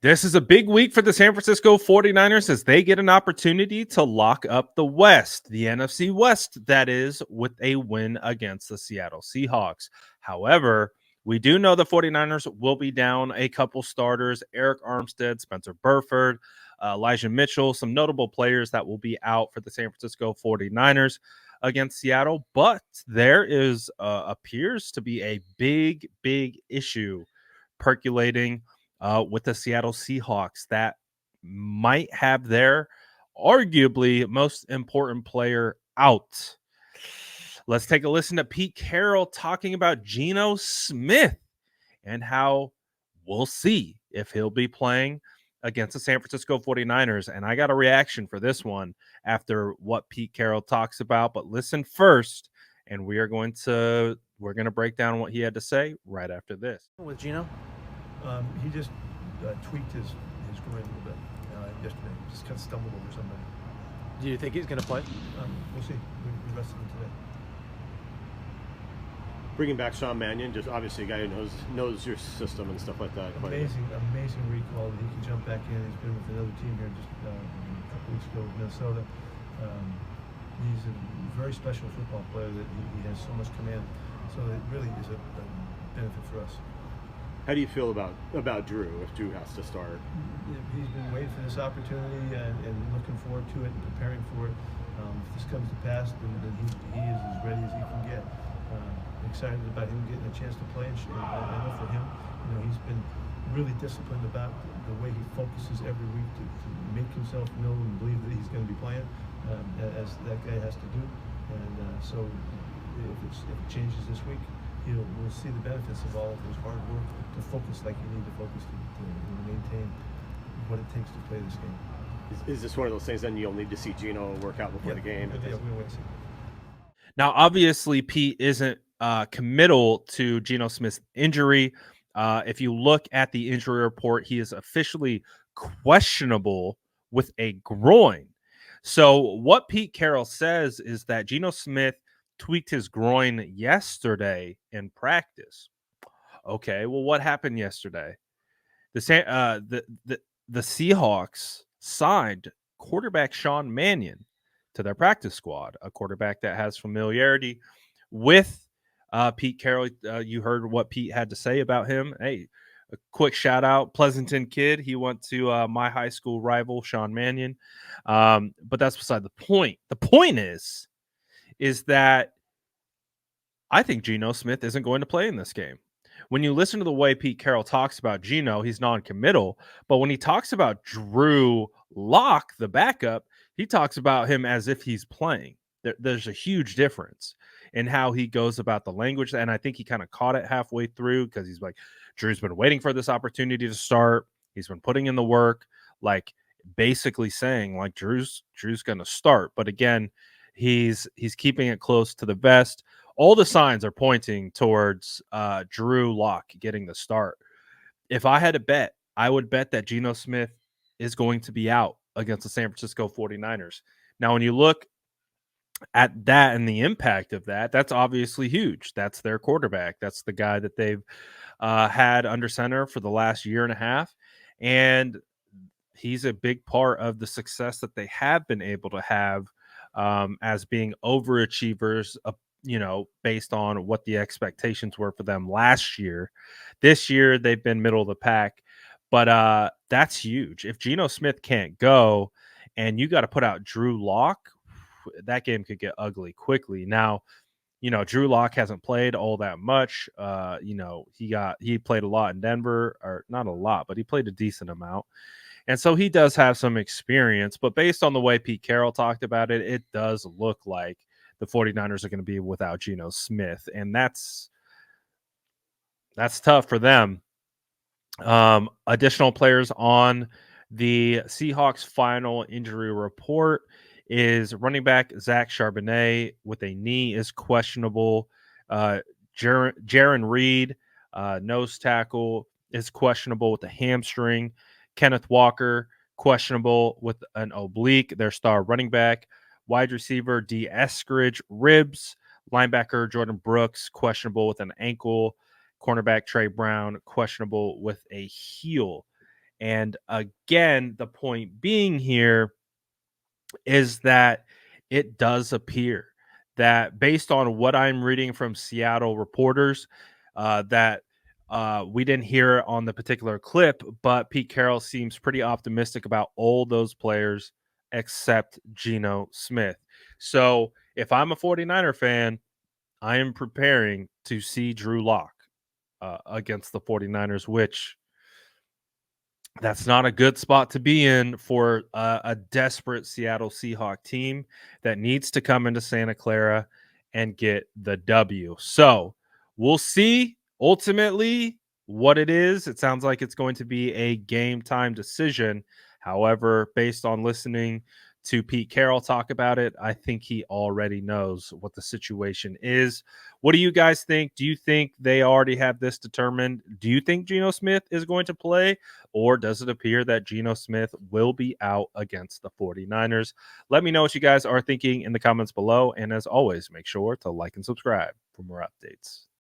This is a big week for the San Francisco 49ers as they get an opportunity to lock up the West, the NFC West, that is, with a win against the Seattle Seahawks. However, we do know the 49ers will be down a couple starters, Eric Armstead, Spencer Burford, Elijah Mitchell, some notable players that will be out for the San Francisco 49ers against Seattle. But there is appears to be a big issue percolating with the Seattle Seahawks that might have their arguably most important player out. Let's take a listen to Pete Carroll talking about Geno Smith and how we'll see if he'll be playing against the San Francisco 49ers. And I got a reaction for this one after what Pete Carroll talks about. But listen first, and we're going to break down what he had to say right after this. With Geno? He just tweaked his groin a little bit yesterday. Just kind of stumbled over somebody. Do you think he's going to play? We'll see. We rested him today. Bringing back Sean Mannion, just obviously a guy who knows your system and stuff like that. Amazing recall that he can jump back in. He's been with another team here just a couple weeks ago with Minnesota. He's a very special football player that he has so much command. So it really is a benefit for us. How do you feel about Drew if Drew has to start? He's been waiting for this opportunity and looking forward to it and preparing for it. If this comes to pass, then he is as ready as he can get. Excited about him getting a chance to play. And I know for him, he's been really disciplined about the way he focuses every week to make himself know and believe that he's going to be playing, as that guy has to do. And so if it changes this week, we'll see the benefits of all of his hard work to focus like you need to focus to maintain what it takes to play this game. Is this one of those things then you'll need to see Geno work out before the game? Yeah, we'll wait and see. Now, obviously, Pete isn't committal to Geno Smith's injury. If you look at the injury report, he is officially questionable with a groin. So what Pete Carroll says is that Geno Smith tweaked his groin yesterday in practice. Okay, well, what happened yesterday? The Seahawks signed quarterback Sean Mannion to their practice squad, a quarterback that has familiarity with Pete Carroll. You heard what Pete had to say about him. Hey, a quick shout out, Pleasanton kid. He went to my high school rival, Sean Mannion. But that's beside the point. The point is that I think Geno Smith isn't going to play in this game. When you listen to the way Pete Carroll talks about Geno, he's non-committal. But when he talks about Drew Lock, the backup, he talks about him as if he's playing. There's a huge difference in how he goes about the language. And I think he kind of caught it halfway through because he's like, Drew's been waiting for this opportunity to start. He's been putting in the work, like basically saying like Drew's going to start. But again, he's keeping it close to the vest. All the signs are pointing towards Drew Lock getting the start. If I had to bet, I would bet that Geno Smith is going to be out against the San Francisco 49ers. Now, when you look at that and the impact of that, that's obviously huge. That's their quarterback. That's the guy that they've had under center for the last year and a half. And he's a big part of the success that they have been able to have as being overachievers, based on what the expectations were for them last year. This year, they've been middle of the pack. But that's huge. If Geno Smith can't go and you got to put out Drew Lock, that game could get ugly quickly. Now, Drew Lock hasn't played all that much. He played a lot in Denver, or not a lot, but he played a decent amount. And so he does have some experience. But based on the way Pete Carroll talked about it, it does look like the 49ers are going to be without Geno Smith. And that's tough for them. Additional players on the Seahawks final injury report is running back Zach Charbonnet with a knee is questionable. Jaron Reed, nose tackle, is questionable with a hamstring. Kenneth Walker, questionable with an oblique, their star running back. Wide receiver D. Eskridge, ribs. Linebacker Jordan Brooks, questionable with an ankle. Cornerback Trey Brown, questionable with a heel. And again, the point being here is that it does appear that, based on what I'm reading from Seattle reporters, that we didn't hear it on the particular clip, but Pete Carroll seems pretty optimistic about all those players except Geno Smith. So if I'm a 49er fan, I am preparing to see Drew Lock against the 49ers, which that's not a good spot to be in for a desperate Seattle Seahawks team that needs to come into Santa Clara and get the W. So we'll see ultimately what it is. It sounds like it's going to be a game time decision. However, based on listening to Pete Carroll talk about it, I think he already knows what the situation is. What do you guys think? Do you think they already have this determined? Do you think Geno Smith is going to play? Or does it appear that Geno Smith will be out against the 49ers? Let me know what you guys are thinking in the comments below. And as always, make sure to like and subscribe for more updates.